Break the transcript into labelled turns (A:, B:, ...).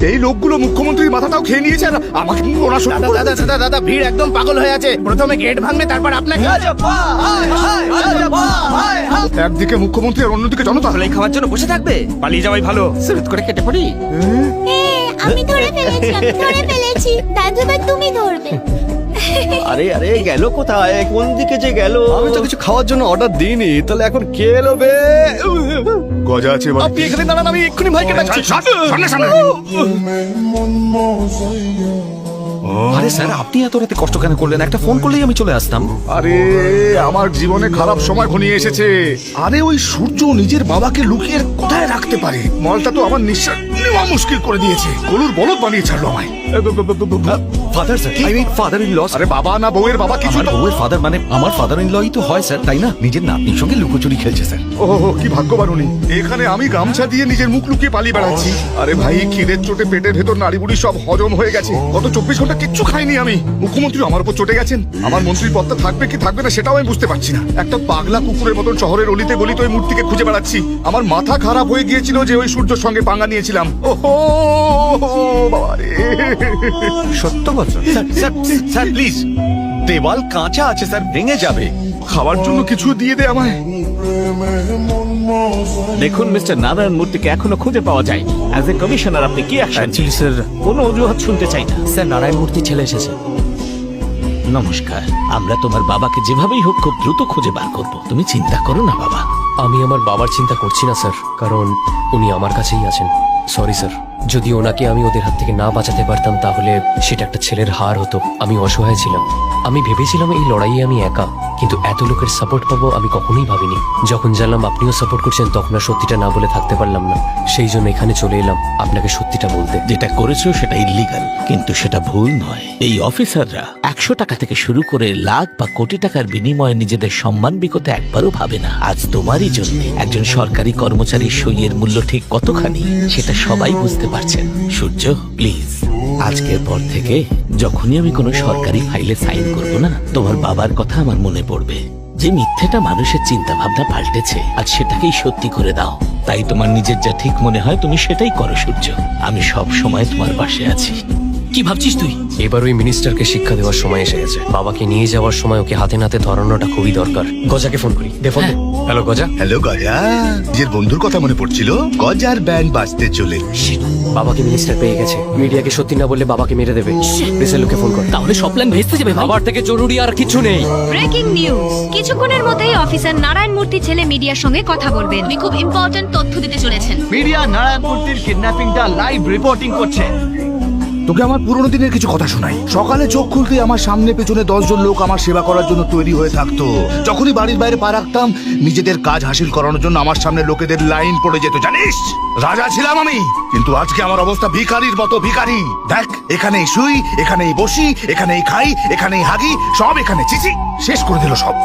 A: এই লোকগুলো মুখ্যমন্ত্রীর মাথাটাও খেয়ে নিয়েছে আর আমাকে
B: দাদা ভিড় একদম পাগল হয়ে আছে। প্রথমে গেট ভাঙবে, তারপর আপনাকে।
A: একদিকে মুখ্যমন্ত্রী আর অন্যদিকে জনতা।
B: খাওয়ার জন্য বসে থাকবে? পালিয়ে যাওয়াই ভালো। সুরত করে কেটে পড়ি।
C: আমি ধরে ফেলেছি। দাদু ভাই তুমি ধরবে।
D: আরে আরে গেল কোথায়? কোন দিকে যে গেল? আমি তো কিছু খাওয়ার জন্য অর্ডার দিইনি, তাহলে এখন কে এলো বে?
A: গজা আছে বাড়িতে।
D: আপনি এখানে দাঁড়ান, আমি এক্ষুনি ভাইকে ডাকছি।
E: আরে স্যার, আপনি এত রাতে কষ্ট কেন করলেন? একটা ফোন করলেই আমি চলে আসতাম।
A: আরে আমার জীবনে খারাপ সময় ঘনিয়ে এসেছে। আরে ওই সূর্য নিজের বাবাকে লুকিয়ে কোথায় রাখতে পারে? মলটা তো আমার নিঃশ্বাস নেওয়া মুশকিল করে দিয়েছে। গরুর বলদ বানিয়ে ছাড়লো আমায়।
E: Father sir, I mean father in law.
A: আরে বাবা না বউয়ের বাবা কিছু
E: আমার বউয়ের ফাদার মানে আমার ফাদার ইন লই তো হয় স্যার, তাই না? নিজের নাতনির সঙ্গে লুকোচুরি খেলছে স্যার।
A: ও কি ভাগ্যবান উনি। এখানে আমি গামছা দিয়ে নিজের মুখ লুকিয়ে পালিয়ে বেড়াচ্ছি। আরে ভাই, খিদের চোটে পেটের ভেতর নাড়িবুড়ি সব হজম হয়ে গেছে। গত 24 ঘন্টা কিচ্ছু খাইনি আমি। মুখ্যমন্ত্রী আমার উপর চটে গেছেন। আমার মন্ত্রীর পদটা থাকবে কি থাকবে না সেটাও আমি বুঝতে পারছি না। একটা পাগলা কুকুরের মতন শহরের অলিতে গলিতে ওই মূর্তিকে খুঁজে বেড়াচ্ছি। আমার মাথা খারাপ হয়ে গিয়েছিল যে ওই সূর্যের সঙ্গে পাঙ্গা নিয়েছিলাম। ওহো বাবা রে।
E: সত্য কথা স্যার। স্যার প্লিজ, দেওয়াল কাঁচা আছে স্যার, ভেঙে যাবে।
A: খাওয়ার জন্য কিছু দিয়ে দে আমায়।
B: দেখুন মিস্টার নারায়ণ মূর্তিকে এখনো খুঁজে পাওয়া যায়নি। অ্যাজ এ কমিশনার আপনি কি অ্যাকশন?
F: অ্যাকচুয়ালি স্যার,
B: কোনো অজুহাত শুনতে চাই না।
F: স্যার নারায়ণ মূর্তির ছেলে এসেছে।
B: নমস্কার। আমরা তোমার বাবাকে যেভাবেই হোক খুব দ্রুত খুঁজে বার করব, তুমি চিন্তা করো না বাবা।
F: আমি আমার বাবার চিন্তা করছি না স্যার, কারণ উনি আমার কাছেই আছেন। সরি স্যার, যদি ওনাকে আমি ওদের হাত থেকে না বাঁচাতে পারতাম তাহলে সেটা একটা ছেলের হার হতো। আমি অসহায় ছিলাম। আমি ভেবেছিলাম এই লড়াইয়ে আমি একা, কিন্তু এত লোকের সাপোর্ট পাবো আমি কখনোই ভাবিনি। যখন জানলাম আপনিও সাপোর্ট করছেন তখন আর সত্যিটা না বলে থাকতে পারলাম না। সেই জন্য এখানে চলে এলাম আপনাকে সত্যিটা বলতে।
B: যেটা করেছো সেটা ইল্লিগাল, কিন্তু সেটা ভুল নয়। এই অফিসাররা 100 টাকা থেকে শুরু করে লাখ বা কোটি টাকার বিনিময়ে নিজেদের সম্মান বিকতে একবারও ভাবে না। আজ তোমারই জন্য একজন সরকারি কর্মচারীর সইয়ের মূল্য ঠিক কতখানি সেটা সবাই বুঝতে পারছেন। সূর্য প্লিজ, আজকের পর থেকে যখনই আমি কোনো সরকারি ফাইলে সাইন করব না, তোমার বাবার কথা আমার মনে পড়বে। যে মিথ্যেটা মানুষের চিন্তা ভাবনা পাল্টেছে, আজ সেটাকেই সত্যি করে দাও। তাই তোমার নিজের যা ঠিক মনে হয় তুমি সেটাই করো সূর্য। আমি সব সময় তোমার পাশে আছি।
F: কি ভাবছিস তুই? এবার ওই মিনিস্টারকে শিক্ষা দেওয়ার সময় এসে গেছে। বাবাকে নিয়ে যাওয়ার সময় ওকে হাতে নাতে ধরানোটা খুবই দরকার। গজাকে ফোন করি। দে ফোন। হ্যালো গজা।
G: হ্যালো গজা, নিজের বন্ধুর কথা মনে পড়ছিল। গজার ব্যান্ড বাজতে চলে।
F: বাবাকে মিনিস্টার পেয়ে গেছে। মিডিয়াকে সত্যি না বললে বাবাকে মেরে দেবে। প্রেসের লোকে ফোন কর। তাহলে সব প্ল্যান ভেস্তে যাবে। বাবার থেকে জরুরি আর কিছু নেই।
C: ব্রেকিং নিউজ, কিছুক্ষণের মধ্যেই অফিসার নারায়ণ মূর্তি ছেলে মিডিয়ার সঙ্গে কথা বলবেন। উনি খুব ইম্পর্টেন্ট তথ্য দিতে চলেছেন।
D: মিডিয়া নারায়ণ মূর্তির কিডন্যাপিংটা লাইভ রিপোর্টিং করছে।
A: তোকে আমার পুরোনো দিনের কিছু কথা শোনাই। সকালে চোখ খুলতে আমার সামনে পেছনে 10 জন লোক আমার সেবা করার জন্য তৈরি হয়ে থাকতো। যখনই বাড়ির বাইরে পা রাখতাম, নিজেদের কাজ হাসিল করানোর জন্য আমার সামনে লোকেদের লাইন পড়ে যেত। জানিস, রাজা ছিলাম আমি, কিন্তু আজকে আমার অবস্থা ভিখারির মতো ভিখারি। দেখ, এখানেই শুই, এখানেই বসি, এখানেই খাই, এখানেই হাগি, সব এখানে। চিচি, শেষ করে দিল সব।